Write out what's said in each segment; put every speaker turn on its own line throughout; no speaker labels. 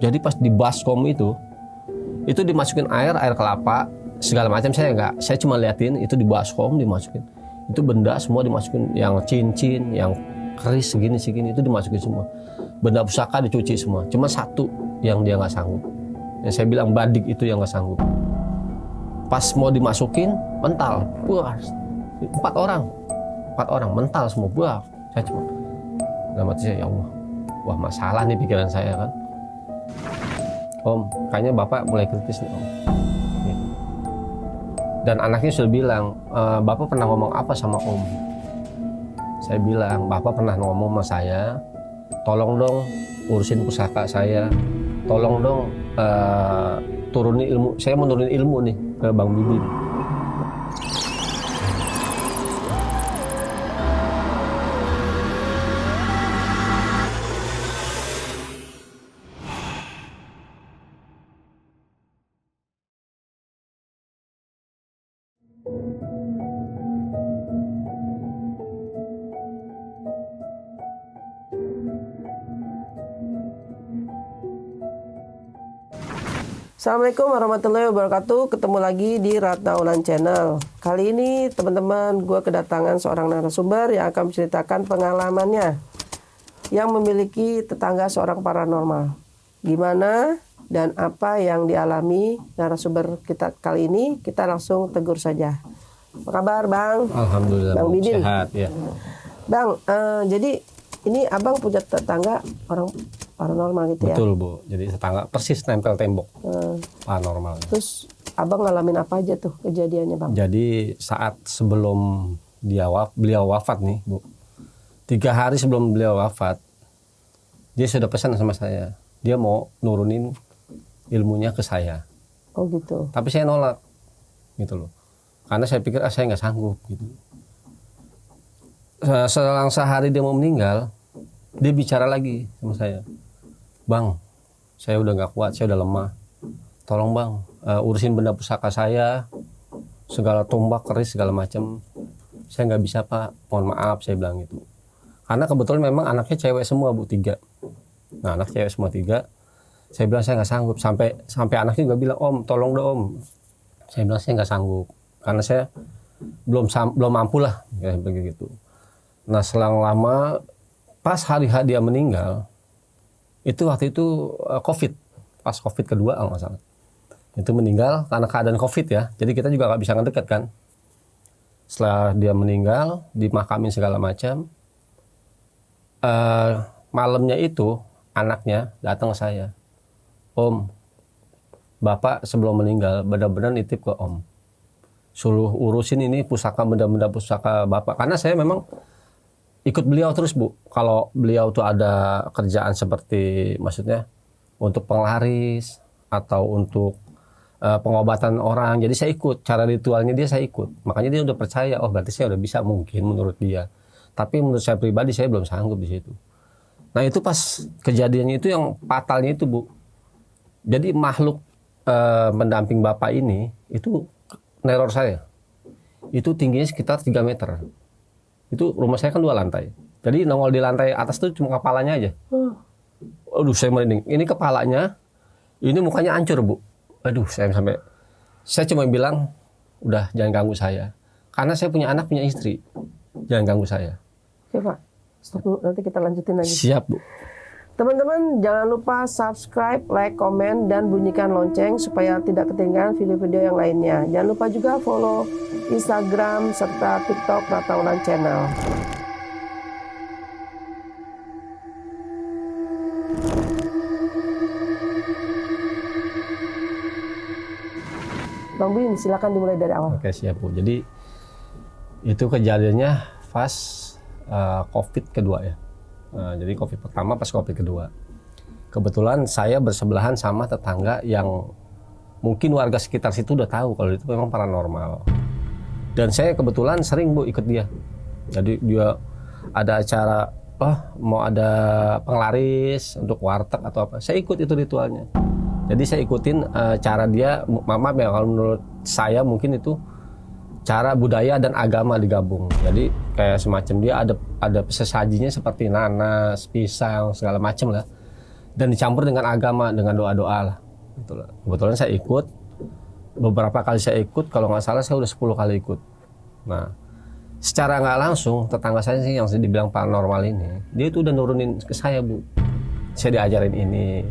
Jadi pas di baskom itu dimasukin air kelapa segala macam, saya cuma liatin itu di baskom dimasukin. Itu benda semua dimasukin, yang cincin, yang keris segini itu dimasukin semua. Benda pusaka dicuci semua. Cuma satu yang dia nggak sanggup. Yang saya bilang badik itu yang nggak sanggup. Pas mau dimasukin mental, buah, 4 orang mental semua, buah. Saya cuma dalam hati saya, ya Allah, wah masalah nih pikiran saya kan. Om, kayaknya Bapak mulai kritis nih Om. Gitu. Dan anaknya sudah bilang, Bapak pernah ngomong apa sama Om? Saya bilang, Bapak pernah ngomong sama saya, tolong dong urusin pusaka saya, tolong dong turunin ilmu, saya mau turunin ilmu nih ke Bang Bidin.
Assalamualaikum warahmatullahi wabarakatuh. Ketemu lagi di Ratna Ulan Channel. Kali ini teman-teman, gue kedatangan seorang narasumber yang akan menceritakan pengalamannya yang memiliki tetangga seorang paranormal. Gimana dan apa yang dialami narasumber kita kali ini, kita langsung tegur saja. Apa kabar Bang?
Alhamdulillah,
Bang Bidin.
Sehat ya.
Bang, jadi ini abang punya tetangga orang paranormal gitu ya?
Betul Bu, jadi tetangga persis nempel tembok paranormal.
Terus abang ngalamin apa aja tuh kejadiannya Bang?
Jadi saat sebelum beliau wafat nih Bu, 3 hari sebelum beliau wafat, dia sudah pesan sama saya, dia mau nurunin ilmunya ke saya.
Oh gitu.
Tapi saya nolak gitu loh, karena saya pikir saya nggak sanggup gitu. Selang sehari dia mau meninggal, dia bicara lagi sama saya, Bang, saya udah nggak kuat, saya udah lemah, tolong Bang, urusin benda pusaka saya, segala tombak, keris, segala macam, saya nggak bisa Pak, mohon maaf, saya bilang gitu. Karena kebetulan memang anaknya cewek semua Bu, 3. Nah anak cewek semua 3, saya bilang saya nggak sanggup, sampai anaknya juga bilang, Om tolong dong Om. Saya bilang saya nggak sanggup, karena saya belum mampu lah, kayak begitu. Nah selang lama, pas hari dia meninggal, itu waktu itu COVID, pas COVID kedua kalau nggak salah. Itu meninggal karena keadaan COVID ya, jadi kita juga nggak bisa ngedekat kan. Setelah dia meninggal, dimakamin segala macam, malamnya itu anaknya datang ke saya, Om, Bapak sebelum meninggal benar-benar nitip ke Om, suruh urusin ini pusaka, benda-benda pusaka Bapak, karena saya memang ikut beliau terus Bu. Kalau beliau tuh ada kerjaan seperti, maksudnya untuk penglaris atau untuk pengobatan orang, jadi saya ikut cara ritualnya dia, saya ikut. Makanya dia udah percaya, oh berarti saya udah bisa mungkin menurut dia. Tapi menurut saya pribadi saya belum sanggup di situ. Nah itu pas kejadiannya itu yang fatalnya itu Bu. Jadi makhluk pendamping Bapak ini itu neror saya. Itu tingginya sekitar 3 meter. Itu rumah saya kan 2 lantai. Jadi nongol di lantai atas tuh cuma kepalanya aja. Aduh saya merinding. Ini kepalanya, ini mukanya hancur Bu. Aduh saya cuma bilang, udah jangan ganggu saya. Karena saya punya anak, punya istri. Jangan ganggu saya.
Oke Pak, stop dulu, nanti kita lanjutin lagi.
Siap Bu.
Teman-teman jangan lupa subscribe, like, komen, dan bunyikan lonceng supaya tidak ketinggalan video-video yang lainnya. Jangan lupa juga follow Instagram serta TikTok Ratna Ulan Channel. Bang Bin, silakan dimulai dari awal.
Oke siap Bu. Jadi itu kejadiannya pas COVID kedua ya. Jadi COVID pertama pas COVID kedua. Kebetulan saya bersebelahan sama tetangga yang mungkin warga sekitar situ udah tahu kalau itu memang paranormal. Dan saya kebetulan sering Bu ikut dia. Jadi dia ada acara, mau ada penglaris untuk warteg atau apa, saya ikut itu ritualnya. Jadi saya ikutin cara dia, maaf ya kalau menurut saya mungkin itu cara budaya dan agama digabung. Jadi kayak semacam dia ada sesajinya seperti nanas, pisang, segala macam lah. dan dicampur dengan agama, dengan doa-doa lah. Kebetulan saya ikut, beberapa kali saya ikut, kalau nggak salah saya udah 10 kali ikut. Nah, secara nggak langsung tetangga saya sih yang dibilang paranormal ini, dia itu udah nurunin ke saya, Bu. Saya diajarin ini,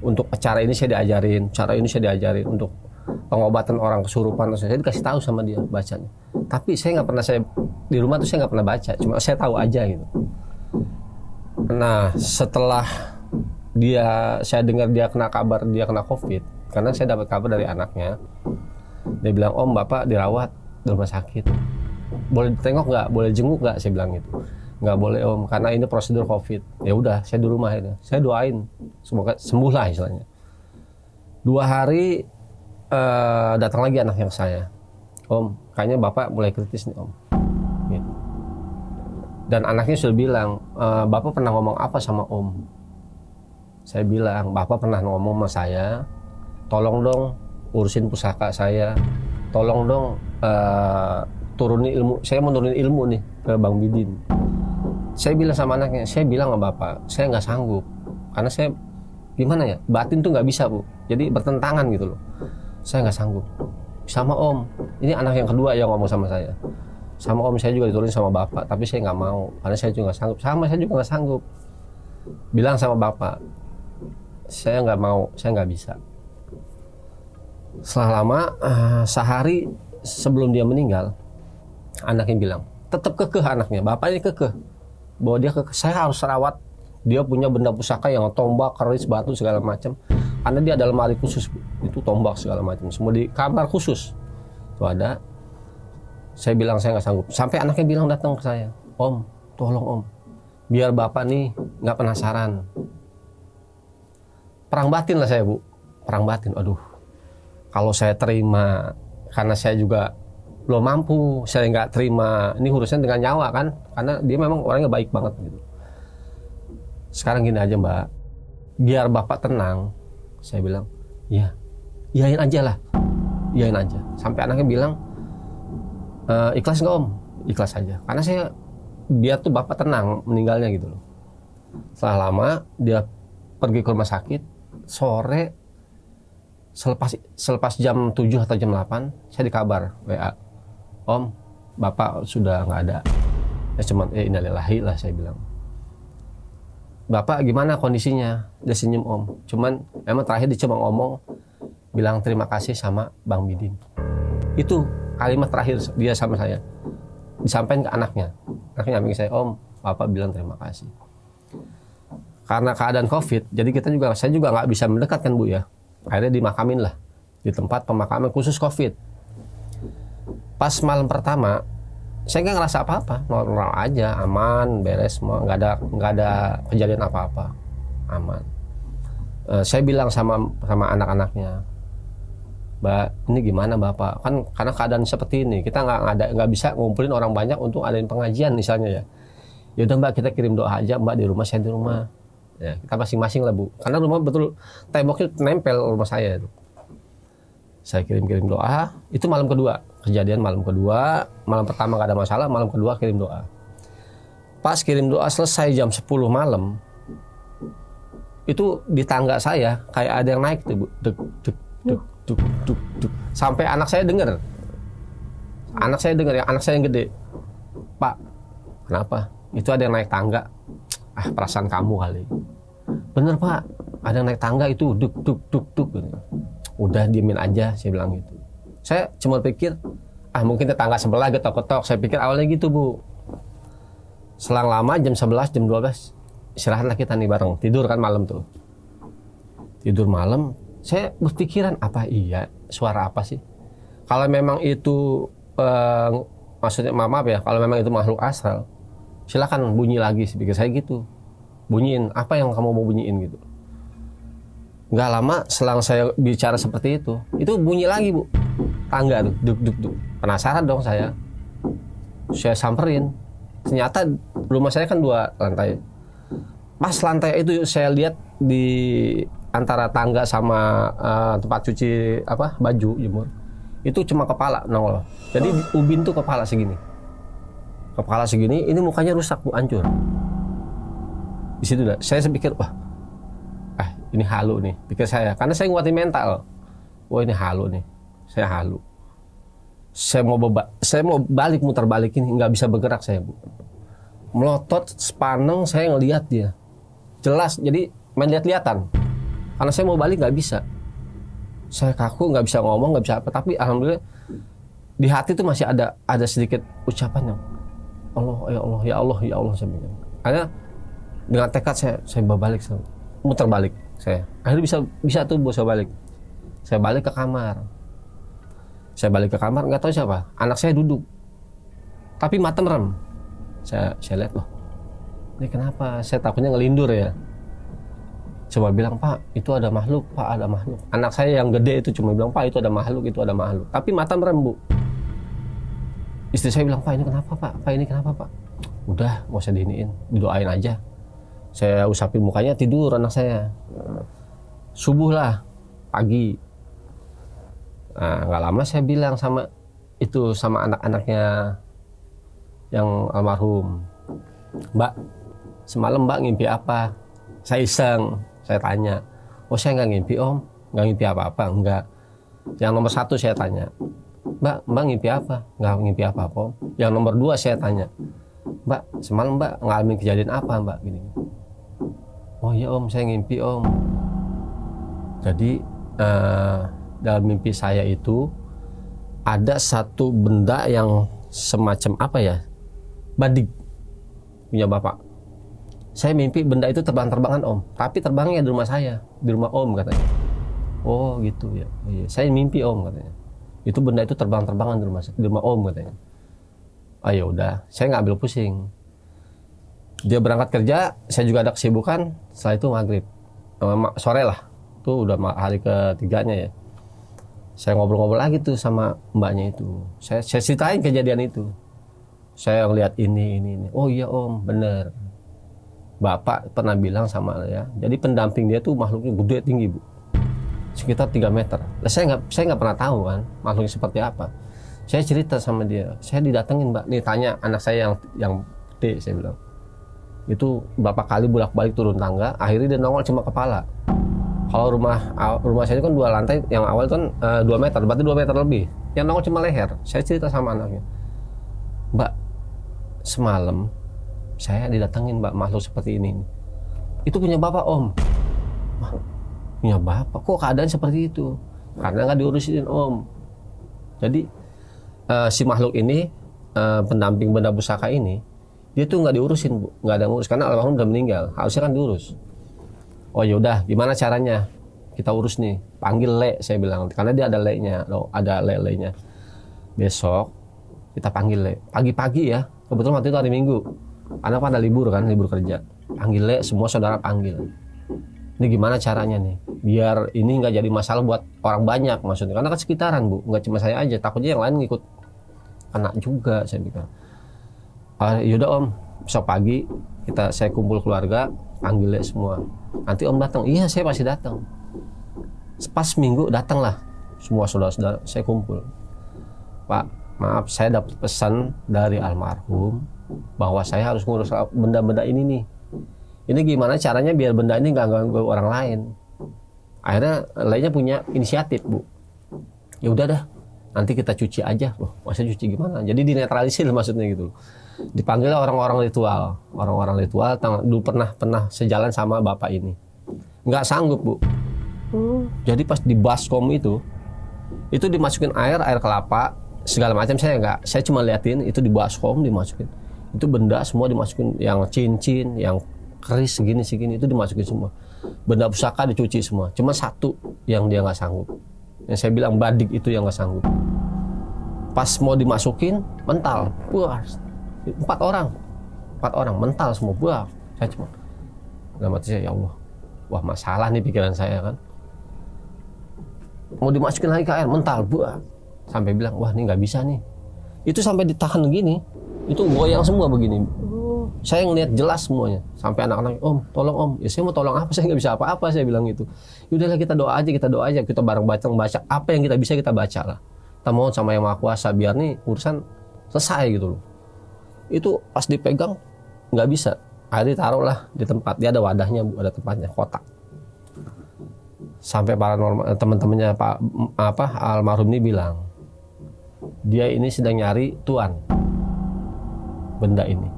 untuk cara ini saya diajarin, cara ini saya diajarin, untuk pengobatan orang kesurupan, saya dikasih tahu sama dia bacanya. Tapi saya nggak pernah, saya di rumah tuh saya nggak pernah baca, cuma saya tahu aja gitu. Nah, setelah saya dengar dia kena kabar dia kena COVID, karena saya dapat kabar dari anaknya, dia bilang, Om, Bapak dirawat di rumah sakit, boleh ditengok nggak, boleh jenguk nggak, saya bilang gitu. Nggak boleh, Om, karena ini prosedur COVID. Ya udah, saya di rumah ini, saya doain semoga sembuh lah istilahnya. 2 hari datang lagi anak yang saya, Om, kayaknya Bapak mulai kritis nih, Om. Gitu. Dan anaknya sudah bilang, Bapak pernah ngomong apa sama Om? Saya bilang, Bapak pernah ngomong sama saya, tolong dong urusin pusaka saya, tolong dong turunin ilmu, saya mau turunin ilmu nih ke Bang Bidin. Saya bilang sama anaknya, saya bilang sama Bapak, saya nggak sanggup, karena saya gimana ya, batin tuh nggak bisa, Bu, jadi bertentangan gitu loh. Saya nggak sanggup. Sama Om, ini anak yang kedua yang ngomong sama saya. Sama Om, saya juga diturunin sama Bapak, tapi saya nggak mau, karena saya juga nggak sanggup. Sama, saya juga nggak sanggup. Bilang sama Bapak, saya nggak mau, saya nggak bisa. Setelah lama, sehari sebelum dia meninggal, anaknya bilang, tetap kekeh anaknya, Bapak ini kekeh, bahwa dia kekeh, saya harus rawat. Dia punya benda pusaka yang tombak, keris, batu, segala macam. Karena dia ada lemari khusus, itu tombak segala macam, semua di kamar khusus. Itu ada. Saya bilang saya nggak sanggup. Sampai anaknya bilang datang ke saya, Om, tolong Om, biar Bapak nih nggak penasaran. Perang batin lah saya, Bu. Perang batin, aduh. Kalau saya terima, karena saya juga belum mampu, saya nggak terima. Ini urusan dengan nyawa kan, karena dia memang orangnya baik banget gitu. Sekarang gini aja, Mbak, biar Bapak tenang. Saya bilang, ya, iyain aja lah, iyain aja. Sampai anaknya bilang, ikhlas nggak Om? Ikhlas aja. Karena saya biar tuh Bapak tenang meninggalnya gitu loh. Setelah lama dia pergi ke rumah sakit, sore selepas jam 7 atau jam 8, saya dikabar WA, Om, Bapak sudah nggak ada. Ya cuman innalillahi lah saya bilang. Bapak gimana kondisinya? Dia senyum, Om. Cuman emang terakhir dia cuma ngomong, bilang terima kasih sama Bang Bidin. Itu kalimat terakhir dia sama saya. Disampaikan ke anaknya. Anaknya nyamping saya, Om, Bapak bilang terima kasih. Karena keadaan COVID, jadi saya juga nggak bisa mendekat kan, Bu ya. Akhirnya dimakamin lah di tempat pemakaman khusus COVID. Pas malam pertama, saya nggak ngerasa apa-apa, normal aja, aman, beres semua, nggak ada kejadian apa-apa, aman. Saya bilang sama anak-anaknya, Mbak, ini gimana Bapak? Kan karena keadaan seperti ini, kita nggak bisa ngumpulin orang banyak untuk adain pengajian misalnya ya. Ya udah Mbak, kita kirim doa aja, Mbak di rumah, saya di rumah. Ya, kita masing-masing lah, Bu. Karena rumah betul temboknya nempel rumah saya itu. Saya kirim doa, itu malam kedua. Kejadian malam kedua, malam pertama gak ada masalah, malam kedua kirim doa. Pas kirim doa selesai jam 10 malam, itu di tangga saya kayak ada yang naik tuh, Bu. Duk, duk, duk, duk, duk, duk. Sampai anak saya dengar. Anak saya yang gede. Pak, kenapa? Itu ada yang naik tangga. Ah, perasaan kamu kali. Bener Pak, ada yang naik tangga itu, duk, duk, duk, duk. Udah diemin aja, saya bilang gitu. Saya cuma pikir, mungkin tetangga sebelah getok-getok. Saya pikir awalnya gitu, Bu. Selang lama jam 11, jam 12, istirahatlah kita nih bareng. Tidur kan malam tuh. Tidur malam, saya berpikiran, apa iya, suara apa sih? Kalau memang itu, maksudnya maaf ya, kalau memang itu makhluk astral, silakan bunyi lagi, pikir saya gitu. Bunyiin, apa yang kamu mau bunyiin gitu. Nggak lama selang saya bicara seperti itu bunyi lagi, Bu. Tangga tuh, duk, duk, duk. Penasaran dong saya. Saya samperin. Ternyata rumah saya kan 2 lantai. Pas lantai itu saya lihat di antara tangga sama tempat cuci baju jemur. Itu cuma kepala nongol. Jadi ubin tuh kepala segini. Kepala segini, ini mukanya rusak, Bu, hancur. Di situ dah. Saya pikir, wah, ini halu nih, pikir saya. Karena saya nguatin mental. Wah ini halu nih, saya halu. Saya mau balik, muter balik ini, nggak bisa bergerak saya, Bu. Melotot, sepaneng, saya ngelihat dia. Jelas, jadi main lihat-lihatan. Karena saya mau balik nggak bisa. Saya kaku, nggak bisa ngomong, nggak bisa apa. Tapi alhamdulillah di hati itu masih ada sedikit ucapan yang Allah, ya Allah, ya Allah, ya Allah. Saya bilang. Akhirnya dengan tekad saya balik, muter balik saya. Akhirnya bisa tuh saya balik. Saya balik ke kamar. Nggak tahu siapa. Anak saya duduk. Tapi mata merem. Saya lihat, loh. Ini kenapa? Saya takutnya ngelindur ya. Coba bilang, Pak, itu ada makhluk, Pak, ada makhluk. Anak saya yang gede itu cuma bilang, Pak, itu ada makhluk, itu ada makhluk. Tapi mata merem, Bu. Istri saya bilang, Pak, ini kenapa, Pak? Pak, ini kenapa, Pak? Udah, nggak usah diiniin. Didoain aja. Saya usapin mukanya, tidur anak saya. Subuh lah, pagi. Nah, nggak lama saya bilang sama anak-anaknya yang almarhum, Mbak, semalam Mbak ngimpi apa? Saya iseng, saya tanya. Oh saya nggak ngimpi Om, nggak ngimpi apa-apa, enggak. Yang nomor 1 saya tanya, Mbak ngimpi apa? Nggak ngimpi apa-apa Om. Yang nomor 2 saya tanya, Mbak semalam Mbak ngalamin kejadian apa Mbak? Gini. Oh iya Om, saya ngimpi Om. Jadi dalam mimpi saya itu ada satu benda yang semacam apa ya, badik punya Bapak. Saya mimpi benda itu terbang-terbangan Om, tapi terbangnya di rumah saya, di rumah Om katanya. Oh gitu ya, iya. Saya mimpi Om katanya. Itu benda itu terbang-terbangan di rumah Om katanya. Ah ya udah, saya nggak ambil pusing. Dia berangkat kerja, saya juga ada kesibukan. Setelah itu maghrib, sore lah, itu udah hari ketiganya ya. Saya ngobrol-ngobrol lagi tuh sama mbaknya itu. Saya ceritain kejadian itu. Saya ngeliat ini. Oh iya Om, bener. Bapak pernah bilang sama saya. Jadi pendamping dia tuh makhluknya gede, tinggi Bu. Sekitar 3 meter. Lah saya nggak pernah tahu kan makhluknya seperti apa. Saya cerita sama dia. Saya didatengin Mbak. Nih tanya anak saya yang gede, saya bilang. Itu berapa kali bolak-balik turun tangga. Akhirnya dia nongol cuma kepala. Kalau rumah saya itu kan 2 lantai, yang awal kan 2 meter, berarti 2 meter lebih. Yang nongol cuma leher. Saya cerita sama anaknya, Mbak, semalam saya didatengin Mbak makhluk seperti ini. Itu punya Bapak Om. Wah, punya Bapak? Kok keadaan seperti itu? Karena nggak diurusin Om. Jadi si makhluk ini, pendamping benda pusaka ini, dia tuh nggak diurusin Bu, nggak ada ngurus karena almarhum udah meninggal. Harusnya kan diurus. Oh yaudah, gimana caranya? Kita urus nih, panggil Le, saya bilang. Karena dia ada Le-nya, ada Le-nya. Besok kita panggil Le. Pagi-pagi ya, kebetulan waktu itu hari Minggu. Karena pada libur kan, libur kerja. Panggil Le, semua saudara panggil. Ini gimana caranya nih? Biar ini nggak jadi masalah buat orang banyak maksudnya. Karena kan sekitaran Bu, nggak cuma saya aja. Takutnya yang lain ngikut anak juga, saya bilang. Yaudah Om, besok pagi saya kumpul keluarga, panggil Le semua. Nanti Om datang. Iya saya pasti datang. Pas Minggu datanglah semua saudara-saudara, saya kumpul. Pak, maaf saya dapat pesan dari almarhum bahwa saya harus ngurus benda-benda ini nih. Ini gimana caranya biar benda ini nggak ganggu orang lain. Akhirnya lainnya punya inisiatif Bu. Ya udah dah, nanti kita cuci aja. Loh, masa cuci gimana? Jadi dinetralisir maksudnya gitu. Dipanggil orang-orang ritual. Orang-orang ritual dulu pernah sejalan sama bapak ini. Nggak sanggup Bu. Jadi pas di baskom itu dimasukin air kelapa, segala macam saya cuma liatin itu di baskom dimasukin. Itu benda semua dimasukin, yang cincin, yang keris segini itu dimasukin semua. Benda pusaka dicuci semua. Cuma satu yang dia nggak sanggup. Yang saya bilang badik itu yang nggak sanggup. Pas mau dimasukin mental. Wah, 4 orang mental semua. Wah, saya cuma dalam hati saya, ya Allah, wah masalah nih pikiran saya kan. Mau dimasukin lagi ke air mental, buah. Sampai bilang, wah ini nggak bisa nih. Itu sampai ditahan begini, itu goyang semua begini. Saya ngelihat jelas semuanya. Sampai anak-anak, Om, tolong Om. Ya saya mau tolong apa? Saya nggak bisa apa-apa. Saya bilang gitu. Yaudahlah kita doa aja. Kita bareng baca apa yang kita bisa kita baca lah. Kita mohon sama Yang Maha Kuasa biar nih urusan selesai gitu loh. Itu pas dipegang nggak bisa. Akhirnya taruhlah di tempat. Dia ada wadahnya Bu, ada tempatnya, kotak. Sampai paranormal teman-temannya almarhum ini bilang, dia ini sedang nyari tuan benda ini.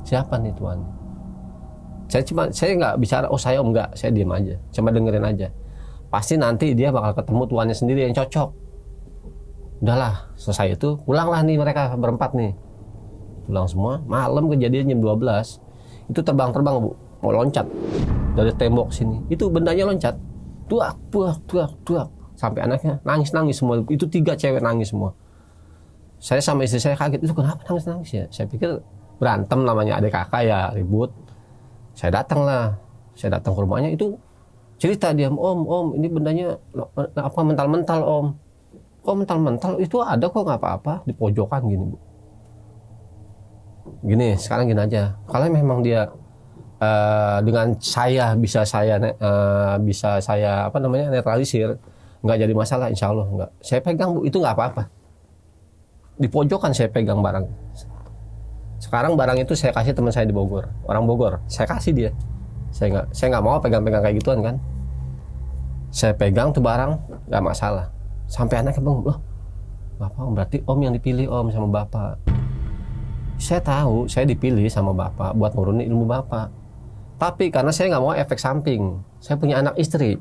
Siapa nih tuan? Saya nggak bicara, oh saya enggak, saya diam aja, cuma dengerin aja. Pasti nanti dia bakal ketemu tuannya sendiri yang cocok. Udahlah, selesai itu pulanglah nih mereka berempat nih. Pulang semua, malam kejadian jam 12. Itu terbang-terbang Bu, mau loncat dari tembok sini. Itu bendanya loncat. Tuak. Sampai anaknya nangis semua. Itu 3 cewek nangis semua. Saya sama istri saya kaget, itu kenapa nangis ya? Saya pikir berantem namanya adik kakak ya, ribut. Saya datang ke rumahnya, itu cerita dia, om ini bendanya apa mental-mental om. Kok mental-mental? Itu ada kok, nggak apa-apa, di pojokan gini Bu. Gini, sekarang gini aja, kalau memang dia dengan saya bisa saya netralisir, nggak jadi masalah, insya Allah nggak. Saya pegang Bu, itu nggak apa-apa. Di pojokan saya pegang barang. Sekarang barang itu saya kasih teman saya di Bogor, orang Bogor, saya kasih dia. Saya nggak mau pegang-pegang kayak gituan kan. Saya pegang tuh barang, nggak masalah. Sampai anaknya bang, loh, bapak berarti om yang dipilih om sama bapak. Saya tahu, saya dipilih sama bapak buat nurunin ilmu bapak. Tapi karena saya nggak mau efek samping, saya punya anak istri,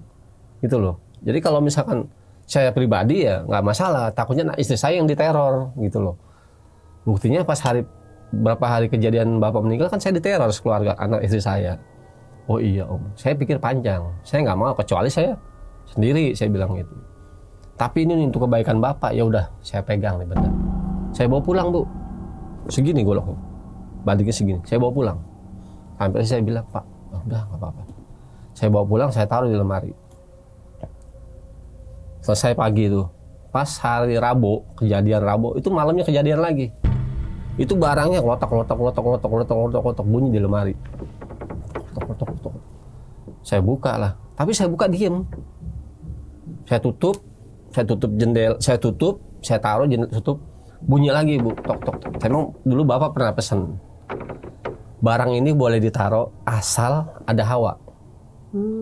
gitu loh. Jadi kalau misalkan saya pribadi ya nggak masalah, takutnya istri saya yang diteror, gitu loh. Buktinya pas berapa hari kejadian bapak meninggal kan saya diteror keluarga anak istri saya. Oh iya om, saya pikir panjang, saya nggak mau kecuali saya sendiri, saya bilang gitu. Tapi ini untuk kebaikan bapak, ya udah saya pegang nih benda. Saya bawa pulang Bu, segini goloknya, baliknya segini, saya bawa pulang. Sampai saya bilang Pak, udah nggak apa-apa. Saya bawa pulang, saya taruh di lemari. Selesai pagi itu, pas hari Rabu, kejadian Rabu, itu malamnya kejadian lagi. Itu barangnya lotok bunyi di lemari. Lotok. Saya buka lah, tapi saya buka diem. Saya tutup jendela, saya taruh jendela tutup, bunyi lagi Bu, tok. Saya memang dulu bapak pernah pesan, barang ini boleh ditaruh asal ada hawa.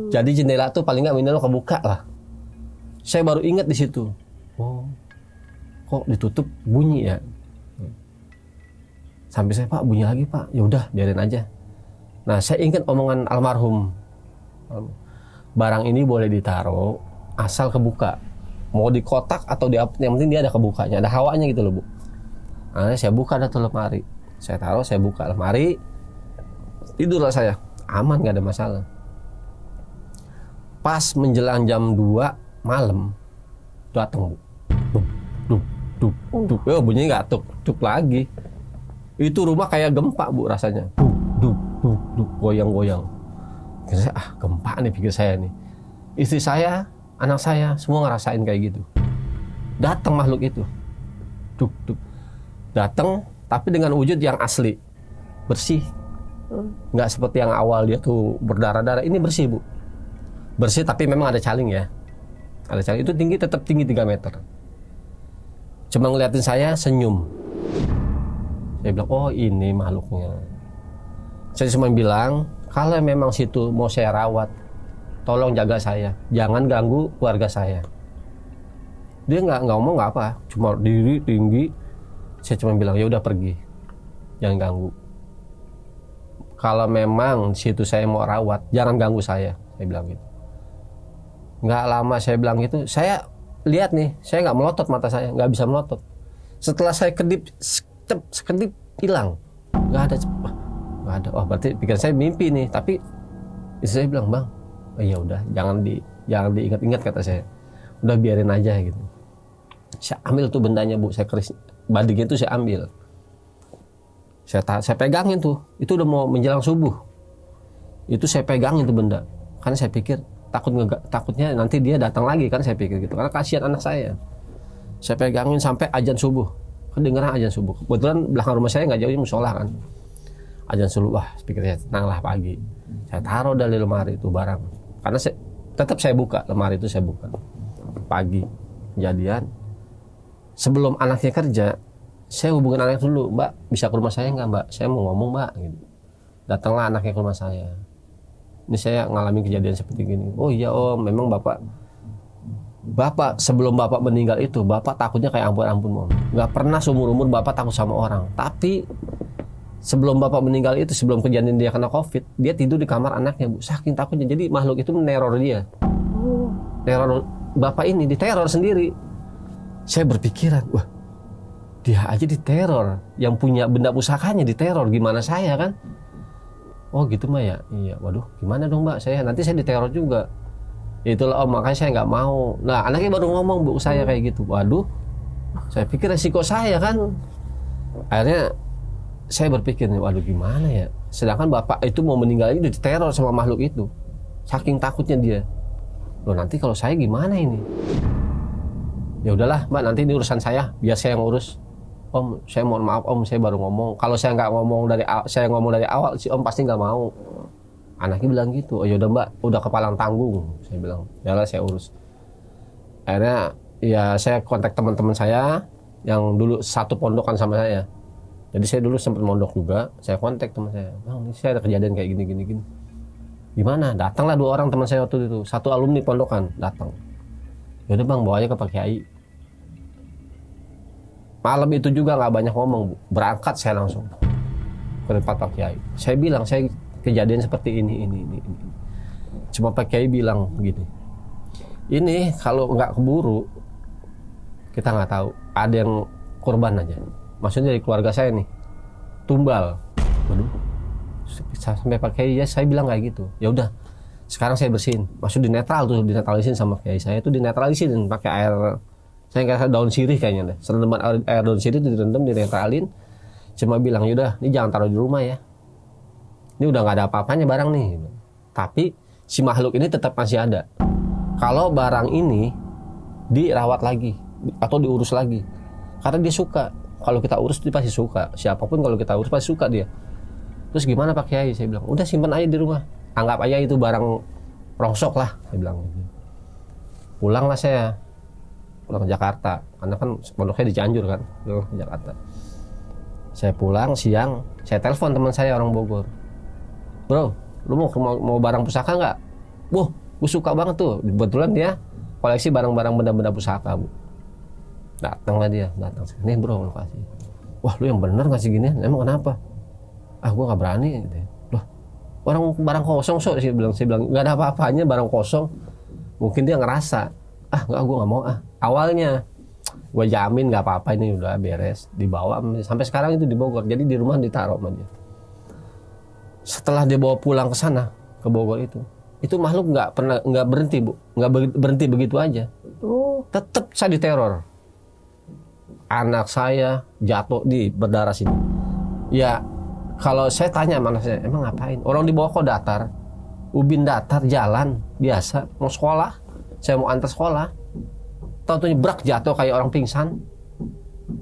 Jadi jendela tuh paling nggak minimal kebuka lah. Saya baru ingat di situ, oh, kok ditutup bunyi ya. Sampai saya Pak bunyi lagi Pak, ya udah biarin aja. Nah saya ingat omongan almarhum, barang ini boleh ditaruh asal kebuka. Mau di kotak atau di apa, yang penting dia ada kebukanya, ada hawanya gitu loh Bu. Nah, saya buka dah tuh lemari. Saya taruh, saya buka lemari. Tidurlah saya, aman nggak ada masalah. Pas menjelang jam 2 malam, datang Bu. Duk. Oh, bunyinya nggak tuk lagi. Itu rumah kayak gempa Bu rasanya. Duk, goyang-goyang. Kira saya, gempa nih pikir saya nih. Istri saya, anak saya semua ngerasain kayak gitu. Datang makhluk itu, duk. Datang, tapi dengan wujud yang asli, bersih. Nggak seperti yang awal dia tuh berdarah-darah. Ini bersih Bu, bersih tapi memang ada caling ya. Ada caling itu tinggi, tetap tinggi 3 meter. Cuma ngeliatin saya senyum. Saya bilang, oh ini makhluknya. Saya cuma bilang, kalau memang situ mau saya rawat, tolong jaga saya, jangan ganggu keluarga saya. Dia nggak ngomong nggak apa, cuma diri tinggi. Saya cuma bilang ya udah pergi, jangan ganggu. Kalau memang situ saya mau rawat, jangan ganggu saya bilang gitu. Nggak lama saya bilang gitu, saya lihat nih, saya nggak melotot mata saya, nggak bisa melotot. Setelah saya sekedip hilang, nggak ada. Oh berarti pikiran saya mimpi nih, tapi istri saya bilang bang. Oh, ya udah, jangan diingat-ingat kata saya. Udah biarin aja gitu. Saya ambil tuh bendanya Bu, saya keris badingnya itu saya ambil. Saya pegangin tuh. Itu udah mau menjelang subuh. Itu saya pegangin tuh benda. Karena saya pikir takutnya nanti dia datang lagi kan, saya pikir gitu. Karena kasihan anak saya. Saya pegangin sampai azan subuh. Kedengeran azan subuh. Kebetulan belakang rumah saya nggak jauh musola kan. Azan subuh, wah pikirnya tenanglah pagi. Saya taruh dari lemari itu barang. Karena tetap saya buka, lemari itu saya buka. Pagi, kejadian. Sebelum anaknya kerja, saya hubungin anaknya dulu, Mbak, bisa ke rumah saya nggak Mbak? Saya mau ngomong Mbak. Gitu. Datanglah anaknya ke rumah saya. Ini saya ngalamin kejadian seperti gini. Oh iya Om, memang Bapak Bapak sebelum bapak meninggal itu, bapak takutnya kayak ampun-ampun, Om. Nggak pernah seumur-umur bapak takut sama orang. Tapi sebelum bapak meninggal itu, sebelum kejadian dia kena COVID, dia tidur di kamar anaknya, Bu. Saking takutnya. Jadi makhluk itu meneror dia. Teror bapak ini, diteror sendiri. Saya berpikiran, wah, dia aja diteror. Yang punya benda pusakanya diteror, gimana saya kan? Oh gitu mah ya? Iya, waduh, gimana dong Mbak? Nanti saya diteror juga. Itulah Om, makanya saya nggak mau. Nah, anaknya baru ngomong, Bu, saya kayak gitu. Waduh, saya pikir resiko saya kan. Akhirnya saya berpikir nih, waduh gimana ya? Sedangkan bapak itu mau meninggal ini diteror sama makhluk itu. Saking takutnya dia. Loh, nanti kalau saya gimana ini? Ya udahlah, Mbak, nanti ini urusan saya, biar saya yang ngurus. Om, saya mohon maaf Om, saya baru ngomong. Kalau saya nggak ngomong saya ngomong dari awal, si Om pasti nggak mau. Anaknya bilang gitu. Oh yaudah Mbak, udah kepalang tanggung. Saya bilang, yalah saya urus. Akhirnya ya saya kontak teman-teman saya yang dulu satu pondokan sama saya. Jadi saya dulu sempat mondok juga. Saya kontak teman saya, Bang, ini saya ada kejadian kayak gini. Gimana? Datanglah 2 orang teman saya waktu itu, satu alumni pondokan datang. Yaudah Bang, bawa aja ke Pak Kiai. Malam itu juga nggak banyak ngomong, Bu. Berangkat saya langsung ke tempat Pak Kiai. Saya bilang, saya kejadian seperti ini. Cuma Pak Kiai bilang begini, ini kalau nggak keburu, kita nggak tahu. Ada yang korban aja. Maksudnya dari keluarga saya nih, tumbal. Waduh, sampai Pak Kiai ya saya bilang kayak gitu. Ya udah, sekarang saya bersihin. Maksud dinetralisin sama Kiai saya itu dinetralisin pakai air. Saya nggak daun sirih kayaknya deh. Serendaman air daun sirih itu direndam, dinetralin. Cuma bilang, yaudah, ini jangan taruh di rumah ya. Ini udah nggak ada apa-apanya barang nih. Tapi si makhluk ini tetap masih ada. Kalau barang ini dirawat lagi atau diurus lagi, karena dia suka. Kalau kita urus dia pasti suka. Siapapun kalau kita urus pasti suka dia. Terus gimana Pak Kiai? Saya bilang, udah simpan aja di rumah. Anggap aja itu barang rongsok lah. Saya bilang. Pulanglah saya. Pulang ke Jakarta. Karena kan pondoknya di Cianjur kan. Pulang ke Jakarta. Saya pulang siang. Saya telepon teman saya orang Bogor. Bro, lu mau barang pusaka nggak? Wah, gue suka banget tuh. Kebetulan dia koleksi barang-barang benda-benda pusaka, Bu. Datanglah dia, nih bro, lu kasih. Wah, lu yang bener ngasih ginian, emang kenapa? Ah, gue nggak berani. Gitu. Loh, barang kosong saya bilang nggak ada apa-apanya, barang kosong. Mungkin dia ngerasa, gue nggak mau Awalnya, gue jamin nggak apa-apa, ini udah beres, dibawa sampai sekarang itu di Bogor. Jadi di rumah ditaruh sama dia. Setelah dia bawa pulang ke sana, ke Bogor itu makhluk nggak berhenti, Bu, nggak berhenti begitu aja. Tetap saya diteror. Anak saya jatuh berdarah sini. Ya, kalau saya tanya mana saya, emang ngapain? Orang dibawa kok datar, ubin datar, jalan biasa, mau sekolah, saya mau antar sekolah, tahu-tahu brak jatuh kayak orang pingsan.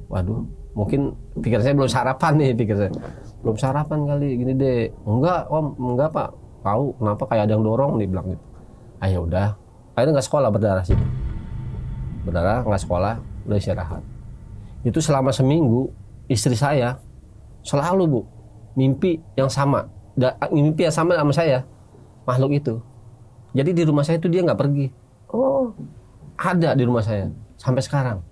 Waduh, mungkin pikir saya belum sarapan nih, belum sarapan kali, gini deh. Enggak Om, enggak Pak. Tahu kenapa kayak ada yang dorong, dia bilang gitu. Ayo udah, akhirnya nggak sekolah berdarah sini. Berdarah nggak sekolah, udah istirahat. Itu selama seminggu istri saya selalu, Bu, mimpi yang sama sama saya, makhluk itu. Jadi di rumah saya itu dia nggak pergi. Ada di rumah saya sampai sekarang.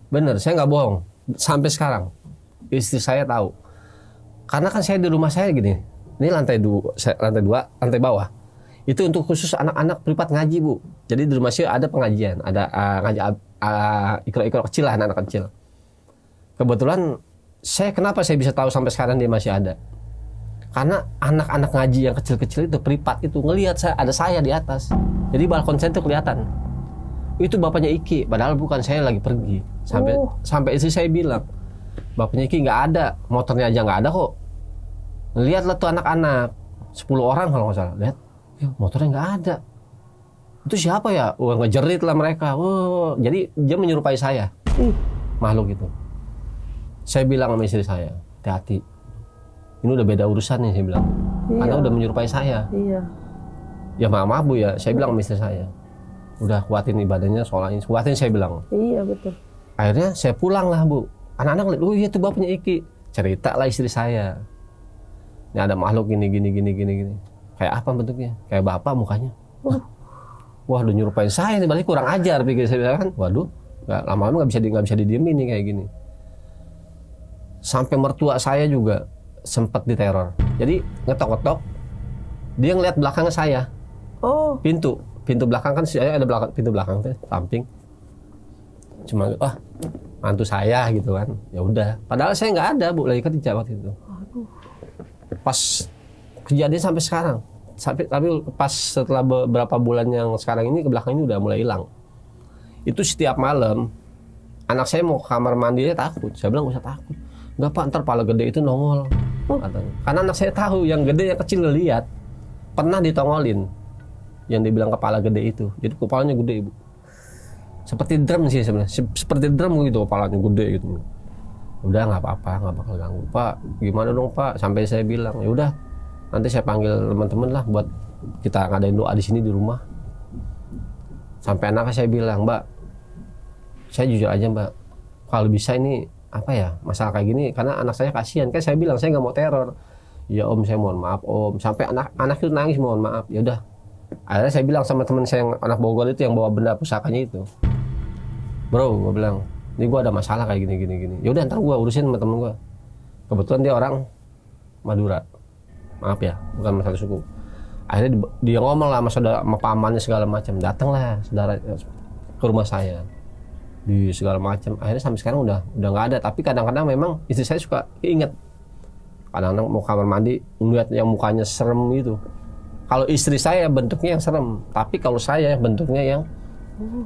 Bener, saya nggak bohong. Sampai sekarang istri saya tahu. Karena kan saya di rumah saya gini, ini lantai 2, lantai bawah. Itu untuk khusus anak-anak privat ngaji, Bu. Jadi di rumah saya ada pengajian, ada ngaji ikro-ikro kecil lah, anak-anak kecil. Kebetulan kenapa saya bisa tahu sampai sekarang dia masih ada? Karena anak-anak ngaji yang kecil-kecil itu privat itu ngelihat ada saya di atas. Jadi balkon saya itu kelihatan. Itu bapaknya Iki, padahal bukan, saya lagi pergi. Sampai istri saya bilang, bapaknya Iki nggak ada, motornya aja nggak ada kok. Lihatlah tuh anak-anak, 10 orang kalau nggak salah, lihat, motornya nggak ada. Itu siapa ya? Ngejerit lah mereka. Jadi dia menyerupai saya, makhluk itu. Saya bilang sama istri saya, hati-hati. Ini udah beda urusan nih, saya bilang. Karena udah menyerupai saya.
Iya.
Ya maaf Bu ya, saya bilang sama istri saya. Udah kuatin ibadahnya, sholatnya, kuatin, saya bilang.
Iya betul.
Akhirnya saya pulang lah, Bu. Anak-anak lihat, iya tuh bapaknya Iki. Cerita lah istri saya. Ini ada makhluk gini. Kayak apa bentuknya? Kayak bapak mukanya. Wah, udah nyerupain saya nih, berarti kurang ajar pikir saya kan. Waduh, lama-lama nggak bisa didiemin nih kayak gini. Sampai mertua saya juga sempat diteror. Jadi ngetok-ngetok, dia ngeliat belakangnya saya.
Oh,
Pintu belakang kan saya ada pintu belakang tuh samping. Cuma mantu saya gitu kan. Ya udah. Padahal saya nggak ada, Bu, lagi kerja waktu itu. Pas kejadian sampai sekarang. Tapi pas setelah beberapa bulan yang sekarang ini ke belakang ini udah mulai hilang. Itu setiap malam anak saya mau ke kamar mandinya takut. Saya bilang nggak usah takut. Nggak Pak, ntar pala gede itu nongol. Katanya. Karena anak saya tahu yang gede yang kecil lihat pernah ditongolin. Yang dibilang kepala gede itu. Jadi kepalanya gede, Ibu. Seperti drum sih sebenarnya. Seperti drum gitu kepalanya gede gitu. Udah nggak apa-apa, nggak bakal ganggu. Pak, gimana dong Pak? Sampai saya bilang, ya udah nanti saya panggil teman-teman lah buat kita ngadain doa di sini di rumah. Sampai anaknya saya bilang, Mbak, saya jujur aja Mbak, kalau bisa ini apa ya masalah kayak gini, karena anak saya kasihan. Kan saya bilang saya nggak mau teror. Ya Om, saya mohon maaf Om. Sampai anak itu nangis mohon maaf. Ya udah. Akhirnya saya bilang sama teman saya yang anak Bogor itu yang bawa benda pusakanya itu, bro, gue bilang, ini gue ada masalah kayak gini. Ya udah ntar gue urusin sama temen gue. Kebetulan dia orang Madura, maaf ya, bukan masalah suku. Akhirnya dia ngomong lah sama saudara, sama pamannya segala macam. Datanglah saudara ke rumah saya di segala macam. Akhirnya sampai sekarang udah nggak ada. Tapi kadang-kadang memang istri saya suka inget. Kadang-kadang mau kamar mandi ngeliat yang mukanya serem gitu. Kalau istri saya bentuknya yang serem, tapi kalau saya bentuknya yang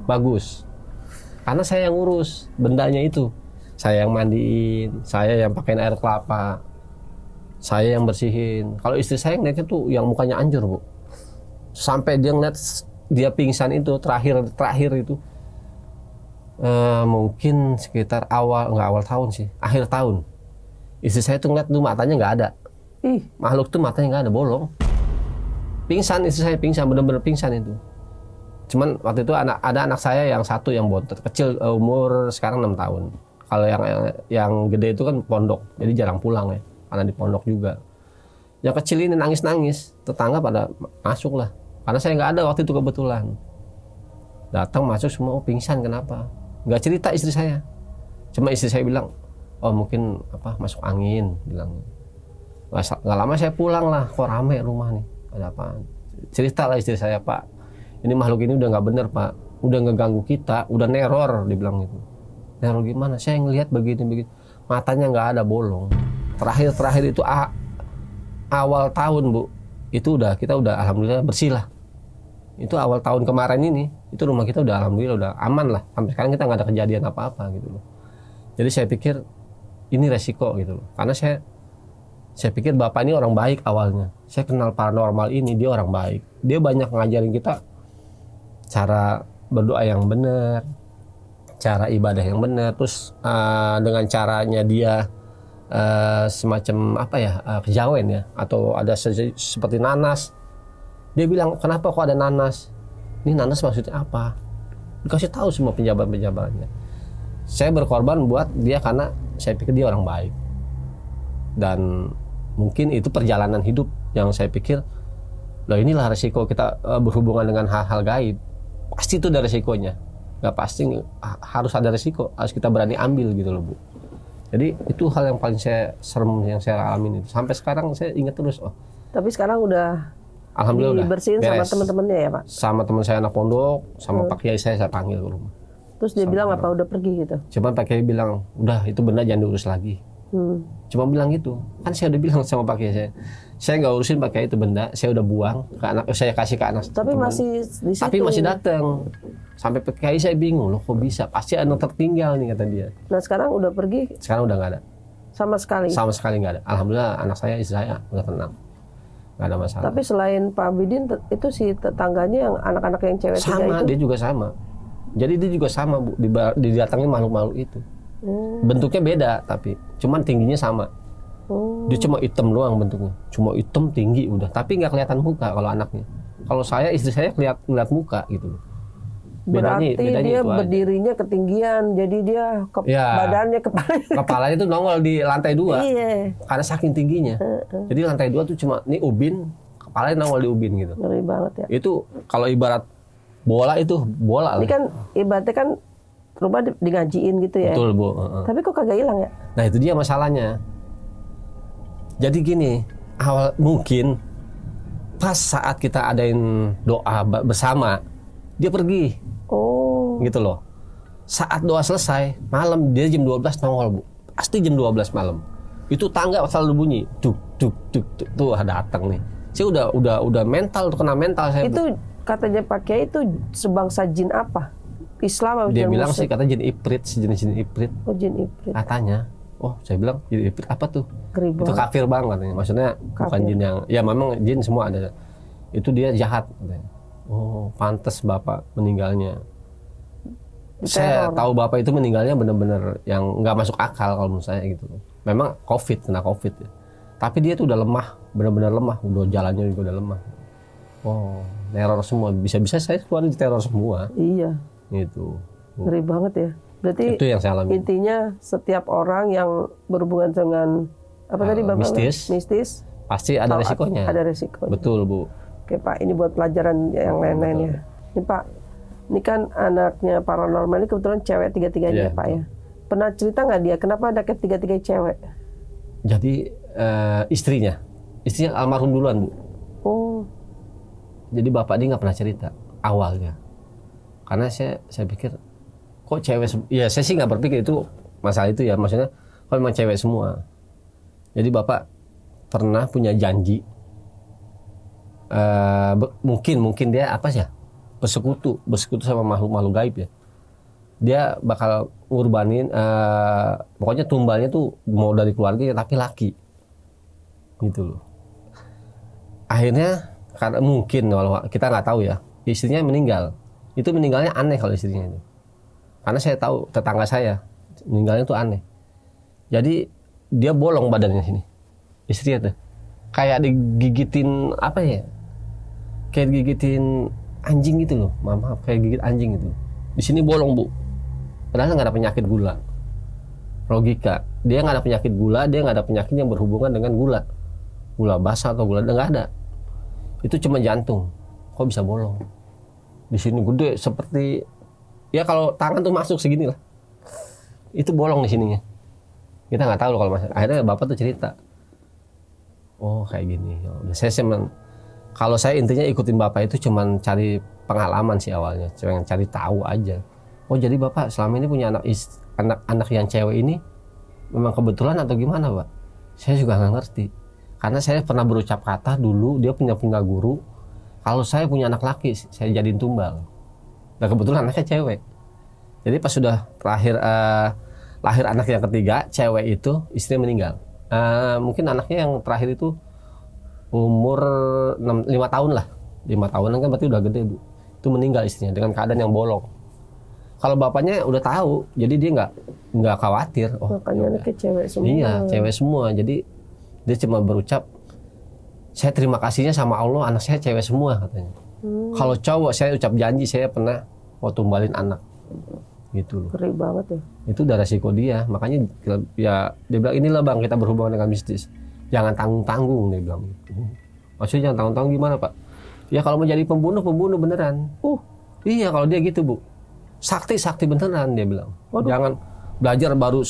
bagus. Karena saya yang ngurus bendanya itu. Saya yang mandiin, saya yang pakein air kelapa, saya yang bersihin. Kalau istri saya ngeliatnya tuh yang mukanya anjur, Bu. Sampai dia ngeliat dia pingsan itu terakhir itu mungkin sekitar awal tahun sih, akhir tahun. Istri saya tuh ngeliat tuh matanya nggak ada. Makhluk tuh matanya nggak ada, bolong. Pingsan, istri saya pingsan, bener-bener pingsan itu. Cuman waktu itu ada anak saya yang satu yang bontot, kecil, umur sekarang 6 tahun. Kalau yang gede itu kan pondok, jadi jarang pulang ya, karena di pondok juga. Yang kecil ini nangis-nangis, tetangga pada masuk lah. Karena saya nggak ada waktu itu kebetulan. Datang masuk semua, pingsan kenapa? Nggak cerita istri saya. Cuma istri saya bilang, oh mungkin masuk angin, bilang. Nggak lama saya pulang lah, kok rame rumah nih. Ada apaan? Cerita lah istri saya, Pak, ini makhluk ini udah nggak bener Pak, udah ngeganggu kita, udah neror, dibilang gitu. Neror gimana? Saya ngelihat begini, matanya nggak ada, bolong. Terakhir itu awal tahun Bu, itu kita udah alhamdulillah bersih lah. Itu awal tahun kemarin ini, itu rumah kita udah alhamdulillah udah aman lah. Sampai sekarang kita nggak ada kejadian apa-apa gitu loh. Jadi saya pikir ini resiko gitu loh, karena saya pikir Bapak ini orang baik awalnya. Saya kenal paranormal ini, dia orang baik. Dia banyak ngajarin kita cara berdoa yang benar, cara ibadah yang benar. Terus dengan caranya dia semacam kejawen ya, atau ada seperti nanas. Dia bilang, kenapa kok ada nanas? Ini nanas maksudnya apa? Dikasih tahu semua penjabat-penjabatnya. Saya berkorban buat dia karena saya pikir dia orang baik. Dan mungkin itu perjalanan hidup yang saya pikir, loh inilah resiko kita berhubungan dengan hal-hal gaib. Pasti itu ada resikonya. Nggak pasti, harus ada resiko, harus kita berani ambil gitu loh Bu. Jadi itu hal yang paling serem yang saya alamin itu. Sampai sekarang saya ingat terus.
Tapi sekarang udah
alhamdulillah
dibersihin sama teman-temannya ya Pak?
Sama teman saya anak pondok, sama Pak Kiai saya panggil ke rumah.
Terus dia bilang apa, udah pergi gitu?
Cuman Pak Kiai bilang, udah itu benda jangan diurus lagi. Cuma bilang gitu. Kan saya udah bilang sama Pak Kiai saya nggak urusin Pak Kiai itu benda, saya udah buang ke anak, saya kasih ke anak.
Tapi masih di situ.
Tapi masih datang. Sampai Pak Kiai saya bingung, loh kok bisa? Pasti ada tertinggal nih kata dia.
Nah sekarang udah pergi?
Sekarang udah nggak ada.
Sama sekali? Sama
sekali nggak ada. Alhamdulillah anak saya, istri saya udah tenang. Nggak ada masalah.
Tapi selain Pak Bidin, itu si tetangganya yang anak-anak yang cewek
sama,
tiga itu?
Dia juga sama. Jadi dia juga sama Bu, didatangin makhluk-makhluk itu. Bentuknya beda tapi cuman tingginya sama. Dia cuma hitam doang bentuknya, cuma hitam tinggi udah, tapi nggak kelihatan muka kalau anaknya. Kalau saya, istri saya ngeliat muka gitu loh.
Berarti dia berdirinya ketinggian, jadi dia badannya
kepalanya tuh nongol di lantai 2.
Iya.
Karena saking tingginya. Jadi lantai 2 tuh cuma ini ubin, kepalanya nongol di ubin gitu.
Ngeri banget ya.
Itu kalau ibarat bola lah.
Ini kan ibaratnya kan rumah digajiin gitu ya.
Betul Bu.
Tapi kok kagak hilang ya?
Nah itu dia masalahnya. Jadi gini, awal mungkin pas saat kita adain doa bersama, dia pergi.
Oh.
Gitu loh. Saat doa selesai, malam dia jam 12 nongol Bu. Pasti jam 12 malam. Itu tangga selalu bunyi. Duk duk duk duk. Tuh datang nih. Saya udah mental, kena mental saya.
Itu katanya Pak Kiai itu sebangsa jin apa? Islam atau
Dia
jin
bilang
muslim?
sih kata jin ifrit, sejenis jin ifrit.
Oh, jin ifrit.
Katanya. Oh, saya bilang jin ifrit apa tuh?
Ngeri
Itu
banget.
kafir banget katanya. Maksudnya bukan
Kafir.
jin yang ya memang jin semua ada. Itu dia jahat katanya. Oh, pantas Bapak meninggalnya. Saya
Teror.
tahu Bapak itu meninggalnya benar-benar yang nggak masuk akal kalau menurut saya gitu. Memang kena COVID ya. Tapi dia tuh udah lemah, benar-benar lemah. Udah jalannya juga udah lemah. Oh, teror semua. Bisa-bisa saya keluar di teror semua.
Iya.
Gitu.
Ngeri banget ya. Berarti
Itu yang saya alami.
intinya setiap orang yang berhubungan dengan apa tadi Bapak? Mistis.
Pasti ada
tahu
resikonya.
Ada resikonya.
Betul Bu.
Oke Pak, ini buat pelajaran yang lain-lain ya. Ini Pak, ini kan anaknya paranormal ini kebetulan cewek tiga-tiganya
Iya,
Pak ya. Pernah cerita nggak dia kenapa ada tiga-tiga cewek?
Jadi istrinya almarhum duluan Bu.
Oh,
Jadi bapak dia nggak pernah cerita awalnya. Karena saya pikir kok cewek, ya saya sih nggak berpikir itu masalah itu ya. Maksudnya kok memang cewek semua. Jadi bapak pernah punya janji. Mungkin dia apa sih ya? Bersekutu sama makhluk gaib ya. Dia bakal ngurbanin, pokoknya tumbalnya tuh mau dari keluarga tapi laki. Gitu loh. Akhirnya karena mungkin kalau kita nggak tahu ya, istrinya meninggal. Itu meninggalnya aneh kalau istrinya itu. Karena saya tahu tetangga saya meninggalnya tuh aneh. Jadi dia bolong badannya sini. Istrinya tuh kayak digigitin apa ya? Kayak digigitin anjing gitu loh. Maaf, kayak gigit anjing gitu. Di sini bolong Bu. Padahal nggak ada penyakit gula. Logika, dia nggak ada penyakit gula, dia nggak ada penyakit yang berhubungan dengan gula basah atau gula, nggak ada. Itu cuma jantung. Kok bisa bolong? Di sini gede seperti ya kalau tangan tuh masuk segini lah. Itu bolong di sininya. Kita nggak tahu loh kalau masuk. Akhirnya bapak tuh cerita. Oh kayak gini. Saya kalau saya intinya ikutin bapak itu cuman cari pengalaman sih awalnya, cuma cari tahu aja. Oh jadi bapak selama ini punya anak yang cewek ini memang kebetulan atau gimana Pak? Saya juga nggak ngerti. Karena saya pernah berucap kata dulu dia punya guru, kalau saya punya anak laki saya jadiin tumbal. Dan kebetulan anaknya cewek. Jadi pas sudah lahir anak yang ketiga cewek itu istrinya meninggal. Mungkin anaknya yang terakhir itu umur 5 tahun lah. 5 tahunan kan berarti udah gede Bu. Itu meninggal istrinya dengan keadaan yang bolong. Kalau bapaknya udah tahu, jadi dia nggak khawatir. Oh,
makanya anaknya cewek semua.
iya, cewek semua. Jadi dia cuma berucap, saya terima kasihnya sama Allah, anak saya cewek semua katanya. Kalau cowok saya ucap janji saya pernah mau tumbalin anak, gitu loh.
Ngeri banget ya.
Itu udah resiko dia, makanya ya dia bilang inilah Bang kita berhubungan dengan mistis. Jangan tanggung-tanggung dia bilang. Maksudnya jangan tanggung-tanggung gimana Pak? Ya kalau mau jadi pembunuh beneran. Iya kalau dia gitu Bu. Sakti beneran dia bilang.
Waduh.
Jangan belajar baru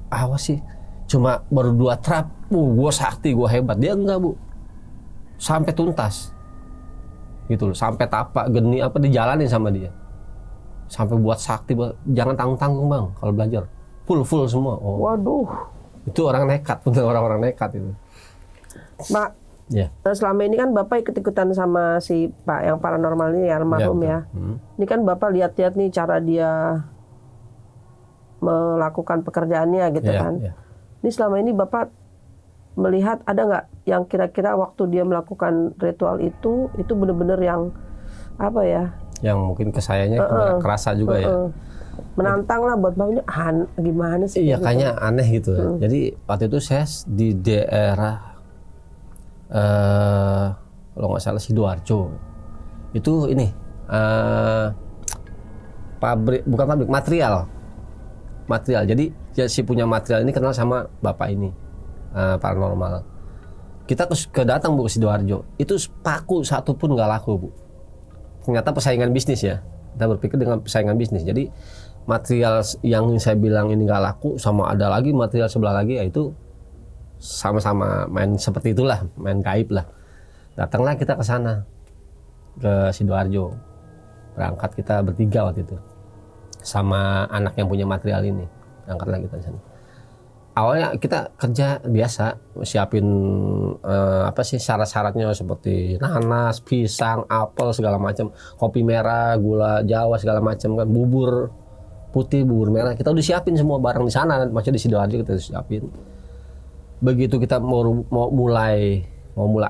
awas sih. Cuma baru 2 trap. Gue sakti, gue hebat. Dia enggak Bu. Sampai tuntas. Gitu loh. Sampai tapak geni apa dijalanin sama dia. Sampai buat sakti. Jangan tanggung-tanggung Bang kalau belajar. Full semua. Oh.
Waduh.
Itu orang nekat, bener orang-orang nekat itu.
Pak,
Ya.
selama ini kan Bapak ikut-ikutan sama si Pak yang paranormal ini almarhum ya. Ini kan Bapak lihat-lihat nih cara dia melakukan pekerjaannya gitu kan.
Ya.
Ini selama ini Bapak melihat ada nggak yang kira-kira waktu dia melakukan ritual itu benar-benar yang apa ya?
Yang mungkin ke sayanya kerasa juga ya.
Menantang lah buat Bapak ini gimana sih?
Iya,
gitu.
kayaknya aneh gitu. Jadi waktu itu saya di daerah kalau nggak salah Sidoarjo. Itu ini bukan pabrik, material. Jadi si punya material ini kenal sama bapak ini paranormal. Kita datang Bu ke Sidoarjo. Itu paku satu pun nggak laku Bu. ternyata persaingan bisnis ya. Kita berpikir dengan persaingan bisnis. Jadi material yang saya bilang ini nggak laku sama ada lagi material sebelah lagi, ya itu sama-sama main seperti itulah, main gaib lah. Datanglah kita ke sana, ke Sidoarjo. Berangkat kita bertiga waktu itu sama anak yang punya material ini. Berangkatlah kita di sana. Awalnya kita kerja biasa, siapin syarat-syaratnya seperti nanas, pisang, apel segala macam, kopi merah, gula Jawa segala macam kan, bubur putih, bubur merah, kita udah siapin semua barang di sana, maksudnya di Sidoarjo kita siapin. Begitu kita mau mulai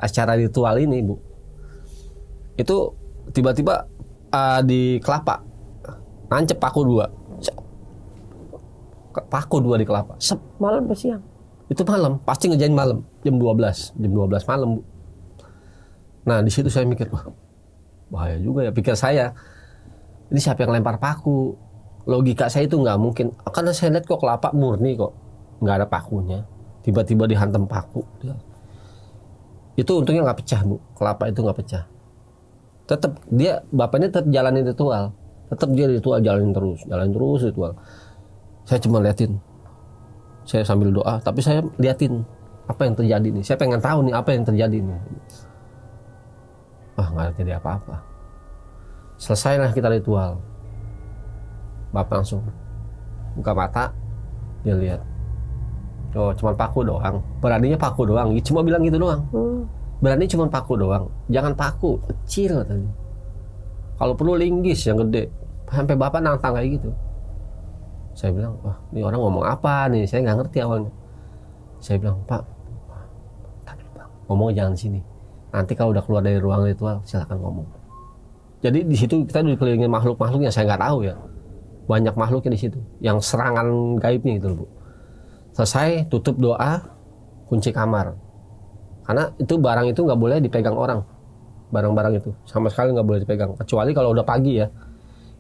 acara ritual ini, Bu, itu tiba-tiba di kelapa nancep paku 2 di kelapa.
Malam apa siang?
Itu malam, pasti ngejain malam, jam 12 malam, Bu. Nah, di situ saya mikir, wah, bahaya juga ya, pikir saya. Ini siapa yang lempar paku? Logika saya itu nggak mungkin. Karena saya lihat kok kelapa murni kok, nggak ada pakunya. Tiba-tiba dihantam paku. Itu untungnya nggak pecah, Bu. Kelapa itu nggak pecah. Tetap dia, bapaknya tetap jalanin ritual. Tetap dia ritual, jalanin terus ritual. Saya cuma liatin. Saya sambil doa, tapi saya liatin apa yang terjadi nih. Saya pengen tahu nih apa yang terjadi nih. Nggak terjadi apa-apa. Selesailah kita ritual. Bapak langsung buka mata, dia lihat. Oh, cuma paku doang. Beraninya paku doang. Cuma bilang gitu doang. Berani cuma paku doang. Jangan paku kecil tadi. Kalau perlu linggis yang gede. Sampai bapak nantang kayak gitu. Saya bilang, wah, ini orang ngomong apa nih? Saya nggak ngerti awalnya. Saya bilang, Pak, ngomong jangan sini. Nanti kalau udah keluar dari ruang ritual, silakan ngomong. Jadi di situ kita dikelilingi makhluk-makhluk yang saya nggak tahu ya. Banyak makhluknya di situ, yang serangan gaibnya gitu, Bu. Selesai, tutup doa, kunci kamar. Karena itu barang itu nggak boleh dipegang orang. Barang-barang itu sama sekali nggak boleh dipegang. Kecuali kalau udah pagi ya.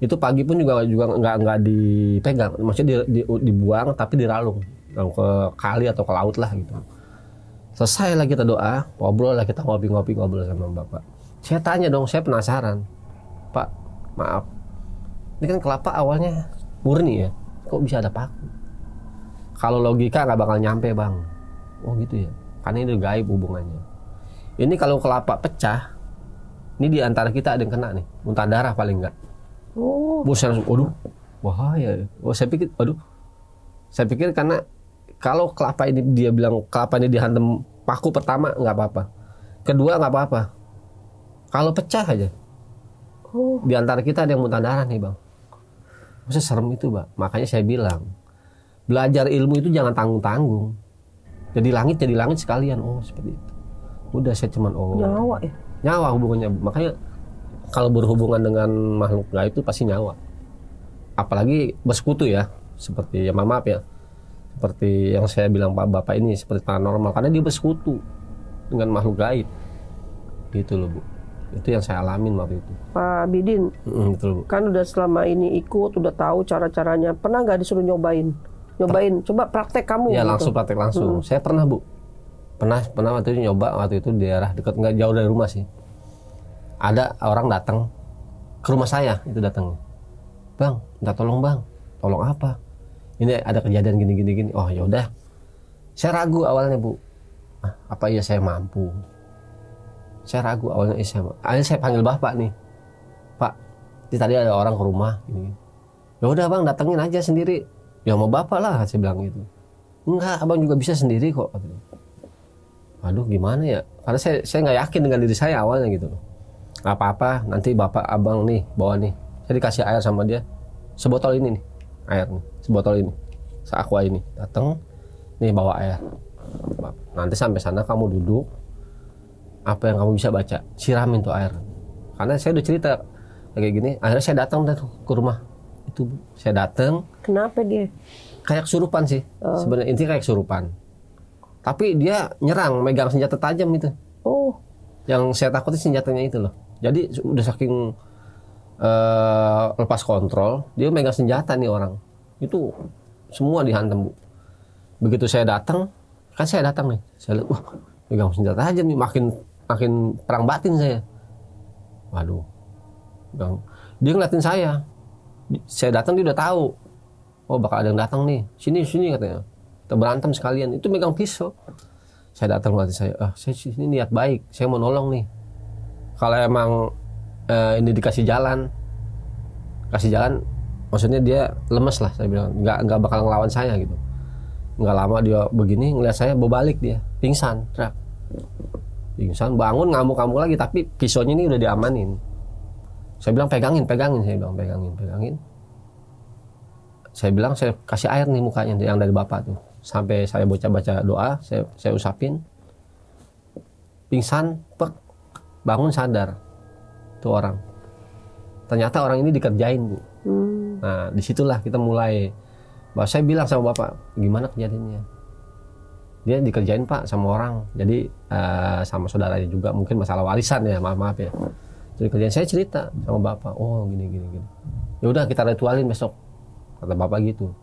Itu pagi pun juga nggak dipegang, maksudnya dibuang tapi diralung ke kali atau ke laut lah gitu. Selesai lah kita doa, ngobrol lah kita ngopi-ngopi sama bapak. Saya tanya dong, saya penasaran, Pak, maaf, ini kan kelapa awalnya murni ya, kok bisa ada paku? Kalau logika nggak bakal nyampe, Bang. Oh gitu ya, karena ini gaib hubungannya. Ini kalau kelapa pecah, ini di antara kita ada yang kena nih, muntah darah paling enggak. Bos saya langsung, waduh, bahaya. Saya pikir karena kalau kelapa ini, dia bilang kelapa ini dihantam paku pertama nggak apa-apa, kedua nggak apa-apa, kalau pecah aja, di antara kita ada yang muntah darah nih, Bang. Maksudnya serem itu, Bang. Makanya saya bilang, belajar ilmu itu jangan tanggung-tanggung. Jadi langit sekalian. Oh seperti itu. Udah saya cuman
nyawa ya.
Nyawa hubungannya, makanya kalau berhubungan dengan makhluk gaib itu pasti nyawa. Apalagi bersekutu ya, seperti ya maaf ya, seperti yang saya bilang Pak Bapak ini seperti paranormal, karena dia bersekutu dengan makhluk gaib. Gitu loh, Bu. Itu yang saya alamin waktu itu.
Pak Bidin,
betul, Bu.
Kan udah selama ini ikut, udah tahu cara-caranya. Pernah nggak disuruh nyobain? Coba praktek kamu.
Ya
gitu.
langsung praktek langsung. Saya pernah, Bu. Pernah waktu itu nyoba, waktu itu di daerah dekat, nggak jauh dari rumah sih. Ada orang datang ke rumah saya, itu datang, Bang, minta tolong, Bang. Tolong apa? Ini ada kejadian gini. Oh ya udah. Saya ragu awalnya, Bu. Apa iya saya mampu? Saya ragu awalnya. Akhirnya saya panggil bapak nih, Pak. Tadi ada orang ke rumah. Gini. Ya udah, Bang, datengin aja sendiri. Ya mau bapak lah, saya bilang gitu. Enggak, Abang juga bisa sendiri kok. Aduh, gimana ya? Karena saya nggak yakin dengan diri saya awalnya gitu. Nggak apa-apa, nanti bapak abang nih bawa nih. Saya dikasih air sama dia, sebotol ini nih, air nih, sebotol ini, seaqua ini. Datang, nih bawa air. Nanti sampai sana kamu duduk, apa yang kamu bisa baca, siramin tuh air. Karena saya udah cerita kayak gini. Akhirnya saya datang ke rumah itu, Bu. Saya datang.
Kenapa dia?
Kayak kesurupan sih, sebenarnya intinya kayak kesurupan. Tapi dia nyerang, megang senjata tajam itu. Yang saya takutin senjatanya itu loh. Jadi udah saking lepas kontrol, dia megang senjata nih orang. Itu semua dihantam, Bu. Begitu saya datang, kan saya datang nih. Saya lihat, wah, megang senjata aja nih, makin perang batin saya. Waduh. Dia ngeliatin saya datang dia udah tahu, oh bakal ada yang datang nih, sini katanya, kita berantem sekalian. Itu megang pisau. Saya datang ngeliatin saya, saya sini niat baik, saya mau nolong nih. Kalau emang ini dikasih jalan, maksudnya dia lemes lah, saya bilang nggak bakal ngelawan saya gitu. Nggak lama dia begini ngeliat saya, berbalik dia pingsan, bangun ngamuk lagi, tapi pisaunya ini udah diamanin. Saya bilang pegangin. Saya bilang saya kasih air nih mukanya yang dari bapak tuh, sampai saya baca doa, saya usapin, pingsan, bangun sadar tuh orang. Ternyata orang ini dikerjain, Bu. Nah disitulah kita mulai. Saya bilang sama bapak, gimana kejadiannya? Dia dikerjain Pak sama orang, jadi sama saudaranya juga, mungkin masalah warisan ya, maaf ya. Jadi kerjaan saya cerita sama bapak, oh gini. Ya udah kita ritualin besok, kata bapak gitu.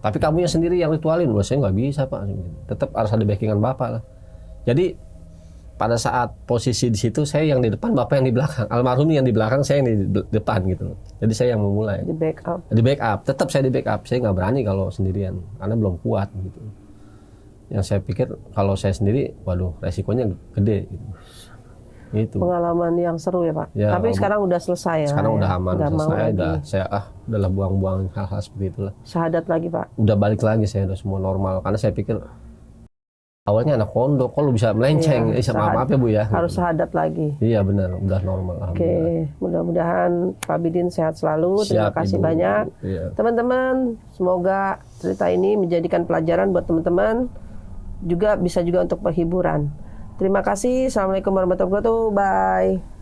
Tapi kamunya sendiri yang ritualin, saya nggak bisa Pak. Tetap harus ada backingan bapak lah. Jadi pada saat posisi di situ saya yang di depan, bapak yang di belakang, almarhum yang di belakang, saya yang di depan gitu. Jadi saya yang memulai. Di backup, tetap saya di backup. Saya nggak berani kalau sendirian, karena belum kuat gitu. Yang saya pikir kalau saya sendiri, waduh resikonya gede gitu. Itu
pengalaman yang seru ya Pak.
Ya,
tapi sekarang udah selesai ya.
Sekarang udah aman,
selesai.
Saya udahlah buang-buang hal-hal seperti itulah.
Syahadat lagi Pak.
Udah balik lagi, saya udah semua normal. Karena saya pikir awalnya anak pondok, kok lu bisa melenceng? Maaf ya Bu ya.
Harus syahadat lagi.
Iya benar, udah normal.
Oke, mudah-mudahan Pak Bidin sehat selalu. Terima kasih Ibu. Banyak. Iya. Teman-teman, semoga cerita ini menjadikan pelajaran buat teman-teman. Juga bisa juga untuk penghiburan. Terima kasih. Assalamualaikum warahmatullahi wabarakatuh. Bye.